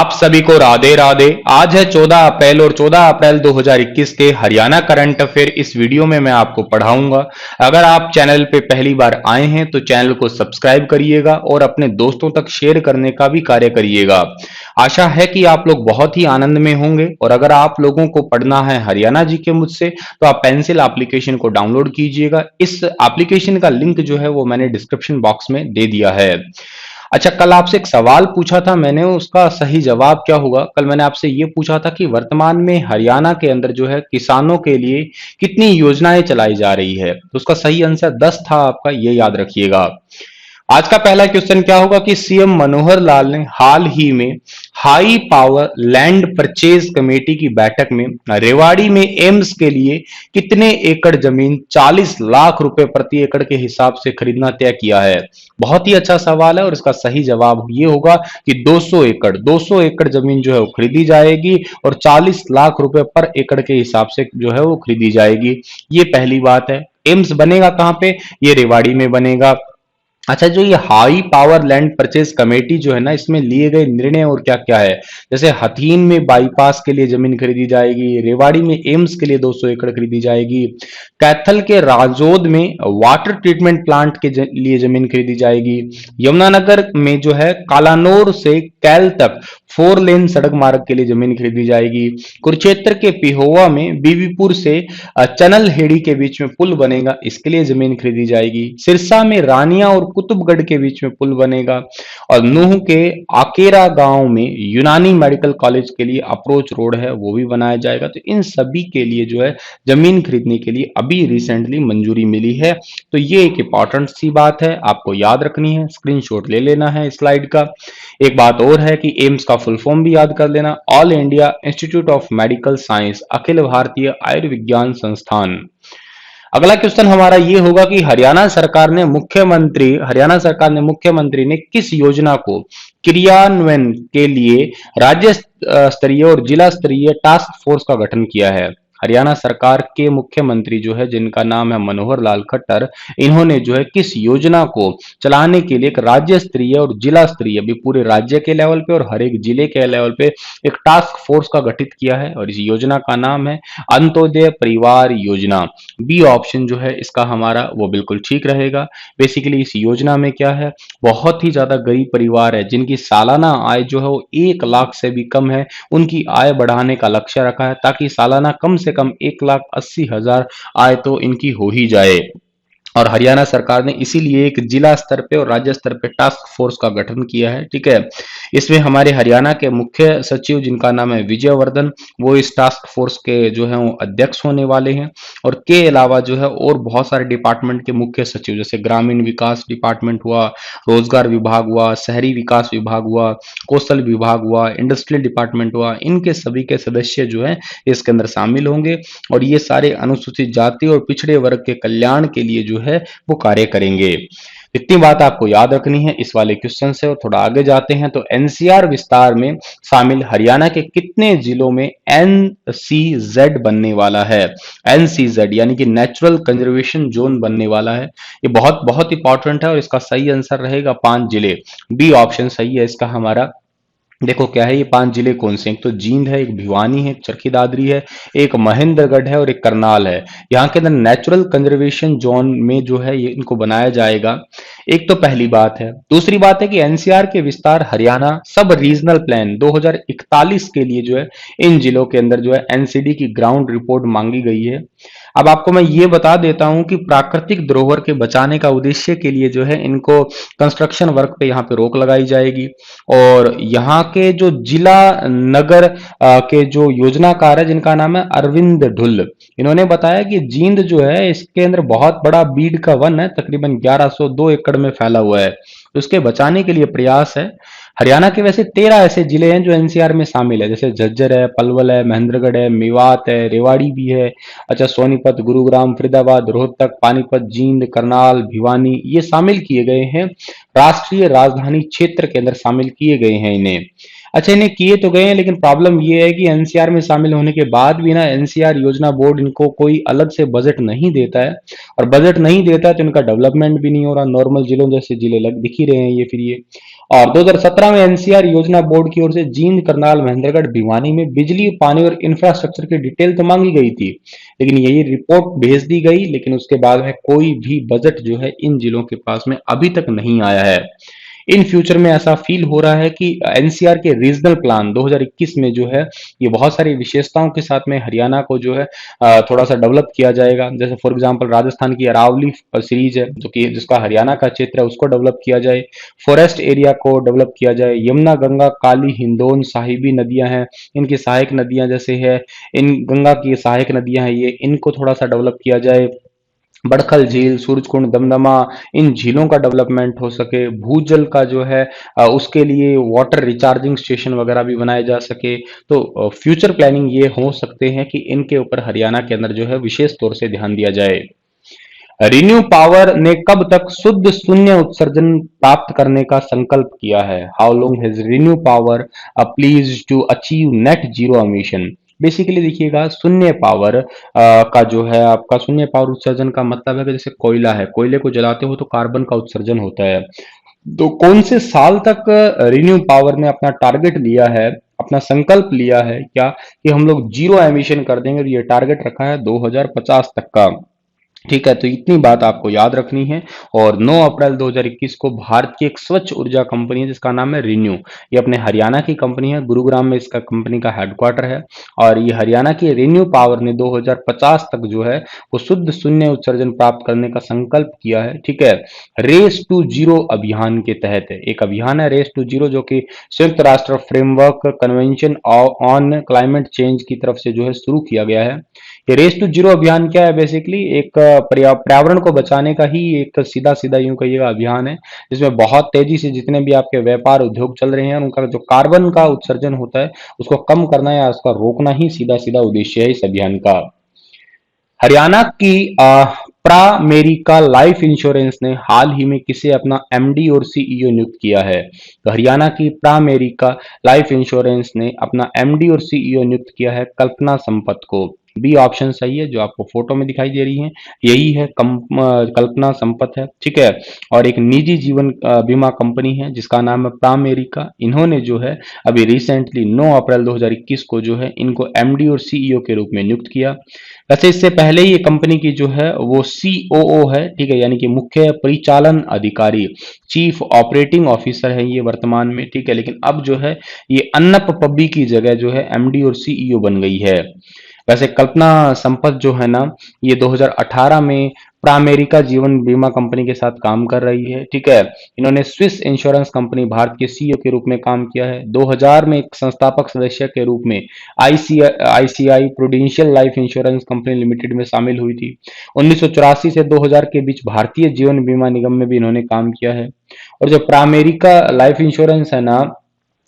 आप सभी को राधे राधे। आज है 14 अप्रैल और 14 अप्रैल 2021 के हरियाणा करंट अफेयर इस वीडियो में मैं आपको पढ़ाऊंगा। अगर आप चैनल पे पहली बार आए हैं तो चैनल को सब्सक्राइब करिएगा और अपने दोस्तों तक शेयर करने का भी कार्य करिएगा। आशा है कि आप लोग बहुत ही आनंद में होंगे और अगर आप लोगों को पढ़ना है हरियाणा जी के मुझसे तो आप पेंसिल एप्लीकेशन को डाउनलोड कीजिएगा। इस एप्लीकेशन का लिंक जो है वो मैंने डिस्क्रिप्शन बॉक्स में दे दिया है। अच्छा, कल आपसे एक सवाल पूछा था मैंने, उसका सही जवाब क्या होगा? कल मैंने आपसे ये पूछा था कि वर्तमान में हरियाणा के अंदर जो है किसानों के लिए कितनी योजनाएं चलाई जा रही है, तो उसका सही आंसर 10 था आपका, ये याद रखिएगा। आज का पहला क्वेश्चन क्या होगा कि सीएम मनोहर लाल ने हाल ही में high power land purchase committee की बैठक में रेवाड़ी में एम्स के लिए कितने एकड़ जमीन 40 लाख रुपए प्रति एकड़ के हिसाब से खरीदना तय किया है? बहुत ही अच्छा सवाल है और इसका सही जवाब ये होगा कि 200 एकड़ जमीन जो है वो खरीदी जाएगी और 40 लाख रुपए पर एकड़ के हिसाब से जो है वो खरीदी जाएगी। ये पहली बात है। एम्स बनेगा कहां पे? ये रेवाड़ी में बनेगा। अच्छा, जो ये high power land purchase committee जो है ना, इसमें लिए गए निर्णय और क्या क्या है? जैसे हथीन में बाईपास के लिए जमीन खरीदी जाएगी, रेवाड़ी में एम्स के लिए 200 एकड़ खरीदी जाएगी, कैथल के राजौद में वाटर ट्रीटमेंट प्लांट के लिए जमीन खरीदी जाएगी, यमुनानगर में जो है कालानौर से कैल तक 4 लेन सड़क मार्ग के लिए जमीन खरीदी जाएगी, कुरुक्षेत्र के पिहोवा में बीबीपुर से चनल हेड़ी के बीच में पुल बनेगा, इसके लिए जमीन खरीदी जाएगी, सिरसा में रानिया और कुतुबगढ़ के बीच में पुल बनेगा और नूह के आकेरा गांव में यूनानी मेडिकल कॉलेज के लिए अप्रोच रोड है वो भी बनाया जाएगा। तो इन सभी के लिए जो है जमीन खरीदने के लिए अभी रिसेंटली मंजूरी मिली है। तो ये एक इंपॉर्टेंट सी बात है, आपको याद रखनी है, स्क्रीनशॉट ले लेना है स्लाइड का। एक बात और है कि एम्स का फुल फॉर्म भी याद कर लेना, all India institute of medical science, Akhil Bharatiya Ayurvigyan संस्थान। अगला क्वेश्चन हमारा ये होगा कि हरियाणा सरकार ने मुख्यमंत्री ने किस योजना को क्रियान्वयन के लिए राज्य स्तरीय और जिला स्तरीय टास्क फोर्स का गठन किया है? हरियाणा सरकार के मुख्यमंत्री जो है, जिनका नाम है मनोहर लाल खट्टर, इन्होंने जो है किस योजना को चलाने के लिए एक राज्य स्तरीय और जिला स्तरीय, भी पूरे राज्य के लेवल पे और हर एक जिले के लेवल पे एक टास्क फोर्स का गठित किया है और इस योजना का नाम है अंत्योदय परिवार योजना। बी ऑप्शन जो है इसका हमारा वो बिल्कुल ठीक रहेगा। बेसिकली इस योजना में क्या है, बहुत ही ज्यादा गरीब परिवार है जिनकी सालाना आय जो है वो 1 लाख से भी कम है, उनकी आय बढ़ाने का लक्ष्य रखा है ताकि सालाना कम से कम 1,80,000 आय तो इनकी हो ही जाए। और हरियाणा सरकार ने इसीलिए एक जिला स्तर पे और राज्य स्तर पे टास्क फोर्स का गठन किया है। ठीक है, इसमें हमारे हरियाणा के मुख्य सचिव, जिनका नाम है विजयवर्धन, वो इस टास्क फोर्स के जो है वो अध्यक्ष होने वाले हैं और के अलावा जो है और बहुत सारे डिपार्टमेंट के मुख्य सचिव, जैसे ग्रामीण विकास डिपार्टमेंट हुआ, रोजगार विभाग हुआ, शहरी विकास विभाग हुआ, कौशल विभाग हुआ, इंडस्ट्रियल डिपार्टमेंट हुआ, इनके सभी के सदस्य जो है इसके अंदर शामिल होंगे और ये सारे अनुसूचित जाति और पिछड़े वर्ग के कल्याण के लिए जो है वो कार्य करेंगे। इतनी बात आपको याद रखनी है इस वाले क्वेश्चन से। और थोड़ा आगे जाते हैं तो एनसीआर विस्तार में शामिल हरियाणा के कितने जिलों में एनसीजेड बनने वाला है? एनसीजेड यानी कि नेचुरल कंजर्वेशन जोन बनने वाला है। ये बहुत बहुत इंपॉर्टेंट है और इसका सही आंसर रहेगा 5 जिले। बी ऑप्शन सही है इसका हमारा। देखो क्या है, ये 5 जिले कौन से हैं? एक तो जींद है, एक भिवानी है, एक चरखी दादरी है, एक महेंद्रगढ़ है और एक करनाल है। यहाँ के अंदर नेचुरल कंजर्वेशन जोन में जो है ये इनको बनाया जाएगा। एक तो पहली बात है। दूसरी बात है कि एनसीआर के विस्तार हरियाणा सब रीजनल प्लान 2041 के लिए जो है इन जिलों के अंदर जो है एनसीडी की ग्राउंड रिपोर्ट मांगी गई है। अब आपको मैं ये बता देता हूं कि प्राकृतिक धरोहर के बचाने का उद्देश्य के लिए जो है इनको कंस्ट्रक्शन वर्क पे यहाँ पे रोक लगाई जाएगी और यहाँ के जो जिला नगर के जो योजनाकार है, जिनका नाम है अरविंद ढुल्ल, इन्होंने बताया कि जींद जो है इसके अंदर बहुत बड़ा बीड का वन है, तकरीबन 1102 एकड़ में फैला हुआ है, तो उसके बचाने के लिए प्रयास है। हरियाणा के वैसे 13 ऐसे जिले हैं जो एनसीआर में शामिल है, जैसे झज्जर है, पलवल है, महेंद्रगढ़ है, मेवात है, रेवाड़ी भी है, अच्छा सोनीपत, गुरुग्राम, फरीदाबाद, रोहतक, पानीपत, जींद, करनाल, भिवानी, ये शामिल किए गए हैं, राष्ट्रीय राजधानी क्षेत्र के अंदर शामिल किए गए हैं इन्हें। अच्छा, इन्हें किए तो गए हैं लेकिन प्रॉब्लम ये है कि एनसीआर में शामिल होने के बाद भी ना एनसीआर योजना बोर्ड इनको कोई अलग से बजट नहीं देता है और बजट नहीं देता है तो इनका डेवलपमेंट भी नहीं हो रहा, नॉर्मल जिलों जैसे जिले लग दिख ही रहे हैं ये फिर ये। और 2017 में एनसीआर योजना बोर्ड की ओर से जींद, करनाल, महेंद्रगढ़, भिवानी में बिजली, पानी और इंफ्रास्ट्रक्चर की डिटेल तो मांगी गई थी, लेकिन यही रिपोर्ट भेज दी गई, लेकिन उसके बाद में कोई भी बजट जो है इन जिलों के पास में अभी तक नहीं आया है। इन फ्यूचर में ऐसा फील हो रहा है कि एनसीआर के रीजनल प्लान 2021 में जो है ये बहुत सारी विशेषताओं के साथ में हरियाणा को जो है थोड़ा सा डेवलप किया जाएगा। जैसे फॉर एग्जांपल राजस्थान की अरावली सीरीज है जो कि जिसका हरियाणा का क्षेत्र है उसको डेवलप किया जाए, फॉरेस्ट एरिया को डेवलप किया जाए, यमुना, गंगा, काली, हिंदौन, साहिबी नदियां हैं, इनकी सहायक नदियां जैसे है, इन गंगा की सहायक नदियां हैं ये, इनको थोड़ा सा डेवलप किया जाए। बड़खल झील, सूरजकुंड, दमदमा, इन झीलों का डेवलपमेंट हो सके, भूजल का जो है उसके लिए वाटर रिचार्जिंग स्टेशन वगैरह भी बनाए जा सके। तो फ्यूचर प्लानिंग ये हो सकते हैं कि इनके ऊपर हरियाणा के अंदर जो है विशेष तौर से ध्यान दिया जाए। रिन्यू पावर ने कब तक शुद्ध शून्य उत्सर्जन प्राप्त करने का संकल्प किया है? How long has renew power please to achieve net zero emission? Basically देखिएगा, शून्य पावर का जो है आपका शून्य पावर उत्सर्जन का मतलब है कि जैसे कोयला है, कोयले को जलाते हो तो कार्बन का उत्सर्जन होता है। तो कौन से साल तक रिन्यू पावर ने अपना टारगेट लिया है, अपना संकल्प लिया है क्या कि हम लोग जीरो एमिशन कर देंगे, और ये टारगेट रखा है 2050 तक का। ठीक है, तो इतनी बात आपको याद रखनी है। और 9 अप्रैल 2021 को भारत की एक स्वच्छ ऊर्जा कंपनी है जिसका नाम है रिन्यू, ये अपने हरियाणा की कंपनी है, गुरुग्राम में इसका कंपनी का हेडक्वार्टर है। और ये हरियाणा की रिन्यू पावर ने 2050 तक जो है वो शुद्ध शून्य उत्सर्जन प्राप्त करने का संकल्प किया है। ठीक है, रेस टू जीरो अभियान के तहत है, एक अभियान है रेस टू जीरो जो कि संयुक्त राष्ट्र framework convention on climate change की तरफ से जो है शुरू किया गया है। ये रेस टू जीरो अभियान क्या है? बेसिकली एक पर्यावरण को बचाने का ही एक सीधा सीधा यूं कहिएगा अभियान है, जिसमें बहुत तेजी से जितने भी आपके व्यापार उद्योग चल रहे हैं उनका जो कार्बन का उत्सर्जन होता है उसको कम करना या उसका रोकना ही सीधा सीधा उद्देश्य है इस अभियान का। हरियाणा की प्रामेरिका लाइफ इंश्योरेंस ने हाल ही में किसे अपना एमडी और सीईओ नियुक्त किया है? तो हरियाणा की प्रामेरिका लाइफ इंश्योरेंस ने अपना एमडी और सीईओ नियुक्त किया है कल्पना संपत को। बी ऑप्शन सही है, जो आपको फोटो में दिखाई दे रही है यही है, कल्पना संपत है। ठीक है, और एक निजी जीवन बीमा कंपनी है जिसका नाम है प्रामेरिका, इन्होंने जो है अभी रिसेंटली 9 अप्रैल 2021 को जो है इनको एमडी और सीईओ के रूप में नियुक्त किया। वैसे इससे पहले ही ये कंपनी की जो है वो सीओओ है, ठीक है, यानी कि मुख्य परिचालन अधिकारी, चीफ ऑपरेटिंग ऑफिसर है ये वर्तमान में। ठीक है, लेकिन अब जो है ये अन्नप पब्बी की जगह जो है एमडी और सीईओ बन गई है। वैसे कल्पना संपत जो है ना, ये 2018 में प्रामेरिका जीवन बीमा कंपनी के साथ काम कर रही है। ठीक है, इन्होंने स्विस इंश्योरेंस कंपनी भारत के सीईओ के रूप में काम किया है। 2000 में एक संस्थापक सदस्य के रूप में ICI prudential life insurance company limited में शामिल हुई थी। 1984 से 2000 के बीच भारतीय जीवन बीमा निगम में भी इन्होंने काम किया है। और जो प्रामेरिका लाइफ इंश्योरेंस है ना,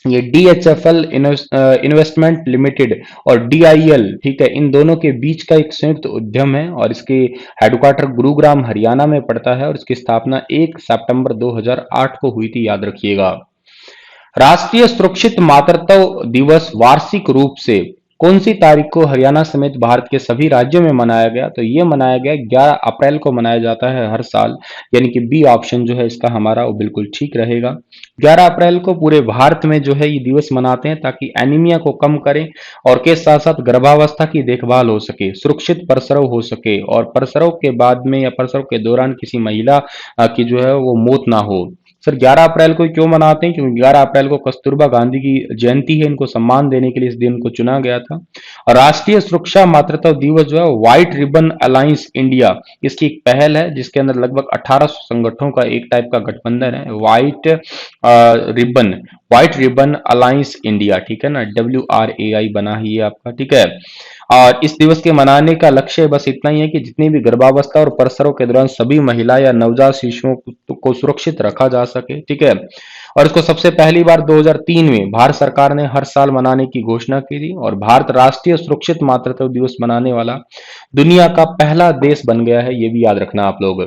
ये डीएचएफएल इन्वेस्टमेंट लिमिटेड और डीआईएल, ठीक है, इन दोनों के बीच का एक संयुक्त उद्यम है और इसके हेडक्वार्टर गुरुग्राम हरियाणा में पड़ता है और इसकी स्थापना 1 सितंबर 2008 को हुई थी, याद रखिएगा। राष्ट्रीय सुरक्षित मातृत्व दिवस वार्षिक रूप से कौन सी तारीख को हरियाणा समेत भारत के सभी राज्यों में मनाया गया? तो ये मनाया गया 11 अप्रैल को मनाया जाता है हर साल, यानी कि बी ऑप्शन जो है इसका हमारा वो बिल्कुल ठीक रहेगा। 11 अप्रैल को पूरे भारत में जो है ये दिवस मनाते हैं ताकि एनीमिया को कम करें और के साथ साथ गर्भावस्था की देखभाल हो सके, सुरक्षित प्रसव हो सके और प्रसव के बाद में या प्रसव के दौरान किसी महिला की जो है वो मौत ना हो। सर 11 अप्रैल को क्यों मनाते हैं? क्योंकि 11 अप्रैल को कस्तूरबा गांधी की जयंती है, इनको सम्मान देने के लिए इस दिन को चुना गया था। और राष्ट्रीय सुरक्षा मातृत्व दिवस जो है व्हाइट रिबन अलायंस इंडिया, इसकी एक पहल है जिसके अंदर लगभग 1800 संगठनों का एक टाइप का गठबंधन है, व्हाइट रिबन अलायंस इंडिया, ठीक है ना, WRAI बना ही है आपका। ठीक है, और इस दिवस के मनाने का लक्ष्य बस इतना ही है कि जितनी भी गर्भावस्था और प्रसव के दौरान सभी महिला या नवजात शिशुओं को सुरक्षित रखा जा सके। ठीक है, और इसको सबसे पहली बार 2003 में भारत सरकार ने हर साल मनाने की घोषणा की थी और भारत राष्ट्रीय सुरक्षित मातृत्व दिवस मनाने वाला दुनिया का पहला देश बन गया है, ये भी याद रखना आप लोग।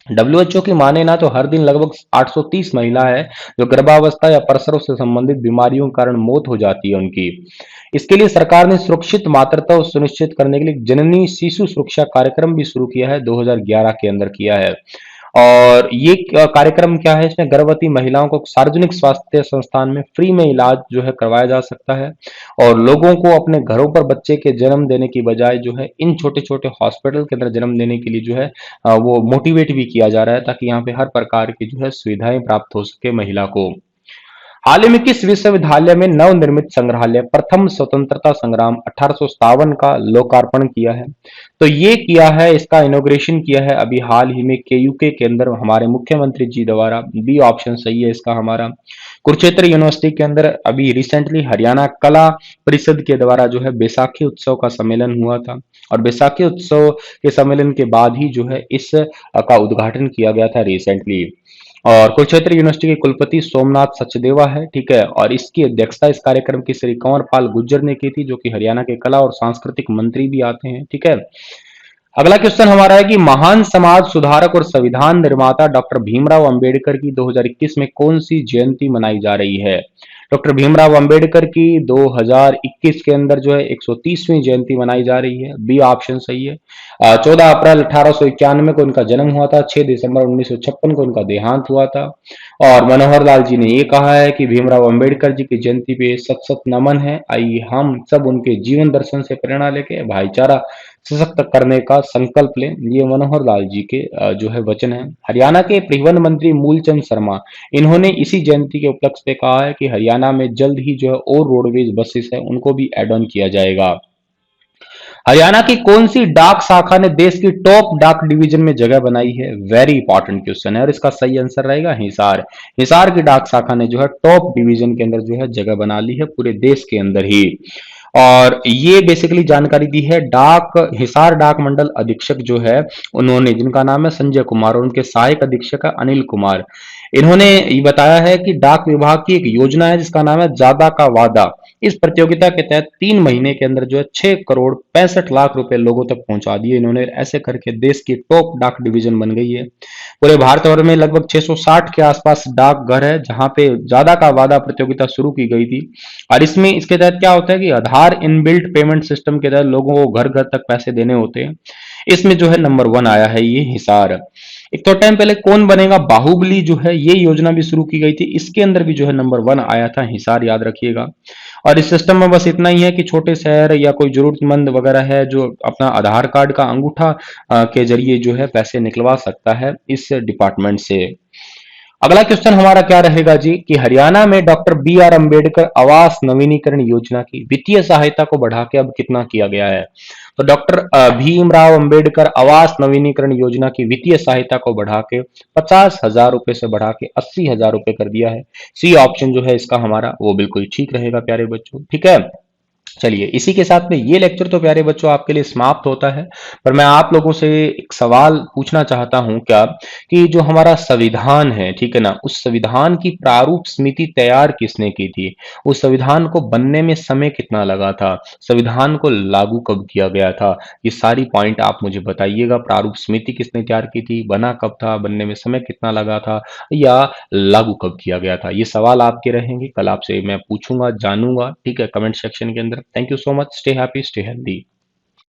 डब्ल्यूएचओ की माने ना तो हर दिन लगभग 830 महिला है जो गर्भावस्था या प्रसव से संबंधित बीमारियों के कारण मौत हो जाती है उनकी। इसके लिए सरकार ने सुरक्षित मातृत्व सुनिश्चित करने के लिए जननी शिशु सुरक्षा कार्यक्रम भी शुरू किया है, 2011 के अंदर किया है। और ये कार्यक्रम क्या है, इसमें गर्भवती महिलाओं को सार्वजनिक स्वास्थ्य संस्थान में फ्री में इलाज जो है करवाया जा सकता है, और लोगों को अपने घरों पर बच्चे के जन्म देने की बजाय जो है इन छोटे-छोटे हॉस्पिटल के अंदर जन्म देने के लिए जो है वो मोटिवेट भी किया जा रहा है, ताकि यहाँ पे हर प्रकार की जो है सुविधाएं प्राप्त हो सके महिला को। हाल ही में किस विश्वविद्यालय में नवनिर्मित संग्रहालय प्रथम स्वतंत्रता संग्राम 1857 का लोकार्पण किया है? तो ये किया है, इसका इनॉग्रेशन किया है अभी हाल ही में केयूके के अंदर हमारे मुख्यमंत्री जी द्वारा। बी ऑप्शन सही है इसका हमारा। कुरुक्षेत्र यूनिवर्सिटी के अंदर अभी रिसेंटली हरियाणा कला परिषद के द्वारा जो है बैसाखी उत्सव का सम्मेलन हुआ था, और बैसाखी उत्सव के सम्मेलन के बाद ही जो है इस का उद्घाटन किया गया था रिसेंटली। और कुरुक्षेत्र यूनिवर्सिटी के कुलपति सोमनाथ सचदेवा है, ठीक है, और इसकी अध्यक्षता इस कार्यक्रम की श्री कंवर पाल गुर्जर ने की थी, जो कि हरियाणा के कला और सांस्कृतिक मंत्री भी आते हैं, ठीक है। अगला क्वेश्चन हमारा है कि महान समाज सुधारक और संविधान निर्माता डॉक्टर भीमराव अंबेडकर की 2021 में कौन सी जयंती मनाई जा रही है? डॉक्टर भीमराव अंबेडकर की 2021 के अंदर जो है 130वीं जयंती मनाई जा रही है। बी ऑप्शन सही है। 14 अप्रैल 1891 को उनका जन्म हुआ था, 6 दिसंबर 1956 को उनका देहांत हुआ था। और मनोहर लाल जी ने ये कहा है कि भीमराव अंबेडकर जी की जयंती पे सत सत नमन है, आइए हम सब उनके जीवन दर्शन से प्रेरणा लेके भाईचारा सशक्त करने का संकल्प लें। ये मनोहर लाल जी के जो है वचन है। हरियाणा के परिवहन मंत्री मूलचंद शर्मा, इन्होंने इसी जयंती के उपलक्ष्य पे कहा है कि हरियाणा में जल्द ही जो है और रोडवेज बसेस है उनको भी एड ऑन किया जाएगा। हरियाणा की कौन सी डाक शाखा ने देश की टॉप डाक डिवीजन में जगह बनाई है? वेरी इंपॉर्टेंट क्वेश्चन है, और इसका सही आंसर रहेगा हिसार। हिसार की डाक शाखा ने जो है टॉप डिवीजन के अंदर जो है जगह बना ली है पूरे देश के अंदर ही। और ये बेसिकली जानकारी दी है डाक हिसार डाक मंडल अधीक्षक जो है उन्होंने, जिनका नाम है संजय कुमार, और उनके सहायक अधीक्षक है अनिल कुमार। इन्होंने ये बताया है कि डाक विभाग की एक योजना है जिसका नाम है ज्यादा का वादा। इस प्रतियोगिता के तहत 3 महीने के अंदर जो है 6 करोड़ 65 लाख रुपए लोगों तक पहुंचा दिए इन्होंने। ऐसे करके देश की टॉप डाक डिवीजन बन गई है। पूरे भारत भर में लगभग 660 के आसपास डाक घर है जहां पे ज्यादा का वादा प्रतियोगिता शुरू की गई थी। और इसमें इसके तहत क्या होता है कि आधार इनबिल्ट पेमेंट सिस्टम के तहत लोगों को घर घर तक पैसे देने होते हैं। इसमें जो है नंबर 1 आया है ये हिसार। एक तो टाइम पहले कौन बनेगा बाहुबली जो है ये योजना भी शुरू की गई थी, इसके अंदर भी जो है नंबर 1 आया था हिसार, याद रखिएगा। और इस सिस्टम में बस इतना ही है कि छोटे शहर या कोई जरूरतमंद वगैरह है जो अपना आधार कार्ड का अंगूठा के जरिए जो है पैसे निकलवा सकता है इस डिपार्टमेंट से। अगला क्वेश्चन हमारा क्या रहेगा जी कि हरियाणा में डॉक्टर बी आर अंबेडकर आवास नवीनीकरण योजना की वित्तीय सहायता को बढ़ा के अब कितना किया गया है? तो डॉक्टर भीमराव अंबेडकर आवास नवीनीकरण योजना की वित्तीय सहायता को बढ़ा के 50,000 रुपए से बढ़ा के 80,000 रुपए कर दिया है। सी ऑप्शन जो है इसका हमारा वो बिल्कुल ठीक रहेगा प्यारे बच्चों, ठीक है। चलिए इसी के साथ में ये लेक्चर तो प्यारे बच्चों आपके लिए समाप्त होता है, पर मैं आप लोगों से एक सवाल पूछना चाहता हूं क्या कि जो हमारा संविधान है, ठीक है ना, उस संविधान की प्रारूप समिति तैयार किसने की थी? उस संविधान को बनने में समय कितना लगा था? संविधान को लागू कब किया गया था? ये सारी पॉइंट आप मुझे बताइएगा। प्रारूप समिति किसने तैयार की थी, बना कब था, बनने में समय कितना लगा था, या लागू कब किया गया था? ये सवाल आपके रहेंगे, कल आपसे मैं पूछूंगा, जानूंगा, ठीक है, कमेंट सेक्शन के अंदर। Thank you so much. Stay happy, stay healthy.